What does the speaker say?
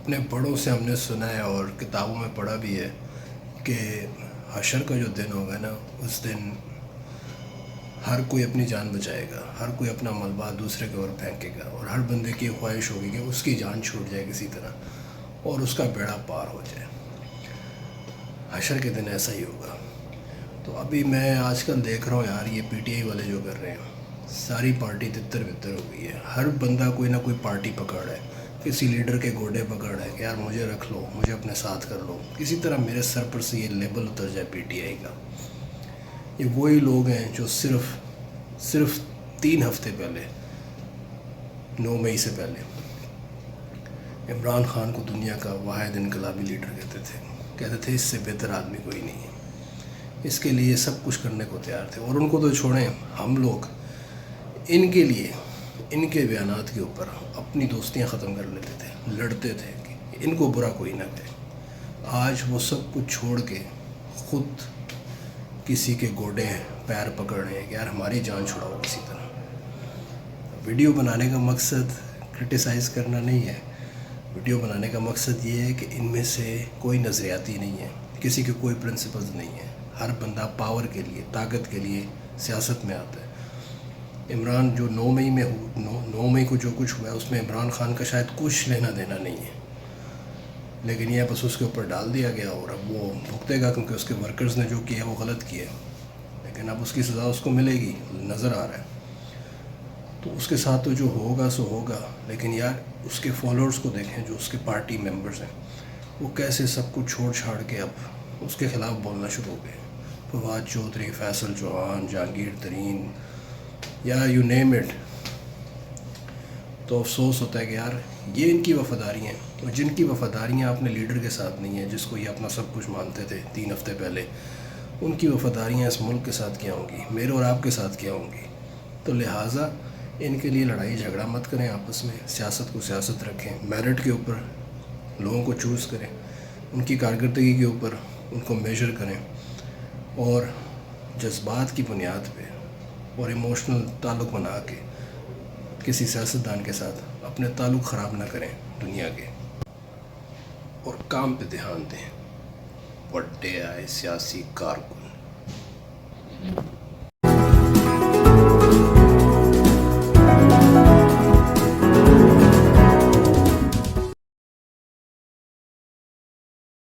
اپنے بڑوں سے ہم نے سنا ہے اور کتابوں میں پڑھا بھی ہے کہ حشر کا جو دن ہوگا نا، اس دن ہر کوئی اپنی جان بچائے گا، ہر کوئی اپنا ملبہ دوسرے کے اوپر پھینکے گا، اور ہر بندے کی خواہش ہوگی کہ اس کی جان چھوٹ جائے کسی طرح اور اس کا بیڑا پار ہو جائے۔ حشر کے دن ایسا ہی ہوگا۔ تو ابھی میں آج کل دیکھ رہا ہوں یار، یہ پی ٹی آئی والے جو کر رہے ہیں، ساری پارٹی تتر بتر ہو گئی ہے۔ ہر بندہ کوئی نہ کوئی پارٹی پکڑ ہے، کسی لیڈر کے گوڈے پکڑ ہے کہ یار مجھے رکھ لو، مجھے اپنے ساتھ کر لو، کسی طرح میرے سر پر سے یہ لیبل اتر جائے پی ٹی آئی کا۔ یہ وہی لوگ ہیں جو صرف 3 ہفتے پہلے، 9 مئی سے پہلے، عمران خان کو دنیا کا واحد انقلابی لیڈر کہتے تھے اس سے بہتر آدمی کوئی نہیں ہے، اس کے لیے سب کچھ کرنے کو تیار تھے۔ اور ان کو تو چھوڑیں، ہم لوگ ان کے لیے، ان کے بیانات کے اوپر اپنی دوستیاں ختم کر لیتے تھے، لڑتے تھے کہ ان کو برا کوئی نہ کہے۔ آج وہ سب کچھ چھوڑ کے خود کسی کے گوڈے پیر پکڑ رہے ہیں کہ یار ہماری جان چھڑاؤ کسی طرح۔ ویڈیو بنانے کا مقصد کرٹیسائز کرنا نہیں ہے، ویڈیو بنانے کا مقصد یہ ہے کہ ان میں سے کوئی نظریاتی نہیں ہے، کسی کے کوئی پرنسپلز نہیں ہے۔ ہر بندہ پاور کے لیے، طاقت کے لیے سیاست میں آتا ہے۔ عمران جو 9 مئی کو جو کچھ ہوا ہے، اس میں عمران خان کا شاید کچھ لینا دینا نہیں ہے، لیکن یہ بس اس کے اوپر ڈال دیا گیا اور اب وہ بھگتے گا، کیونکہ اس کے ورکرز نے جو کیا وہ غلط کیا ہے، لیکن اب اس کی سزا اس کو ملے گی، نظر آ رہا ہے۔ تو اس کے ساتھ تو جو ہوگا سو ہوگا، لیکن یار اس کے فالوورز کو دیکھیں، جو اس کے پارٹی ممبرز ہیں، وہ کیسے سب کچھ چھوڑ چھاڑ کے اب اس کے خلاف بولنا شروع ہو گئے۔ فواد چودھری، فیصل چوہان، جہانگیر ترین، یا یو نیم اٹ۔ تو افسوس ہوتا ہے کہ یار یہ ان کی وفاداریاں ہیں، اور جن کی وفاداریاں اپنے لیڈر کے ساتھ نہیں ہیں، جس کو یہ اپنا سب کچھ مانتے تھے 3 ہفتے پہلے، ان کی وفاداریاں اس ملک کے ساتھ کیا ہوں گی، میرے اور آپ کے ساتھ کیا ہوں گی۔ تو لہٰذا ان کے لیے لڑائی جھگڑا مت کریں آپس میں، سیاست کو سیاست رکھیں، میرٹ کے اوپر لوگوں کو چوز کریں، ان کی کارکردگی کے اوپر ان کو میجر کریں، اور جذبات کی بنیاد پہ اور ایموشنل تعلق بنا کے کسی سیاستدان کے ساتھ اپنے تعلق خراب نہ کریں دنیا کے، اور کام پہ دھیان دیں۔ بڑے آئے سیاسی کارکن۔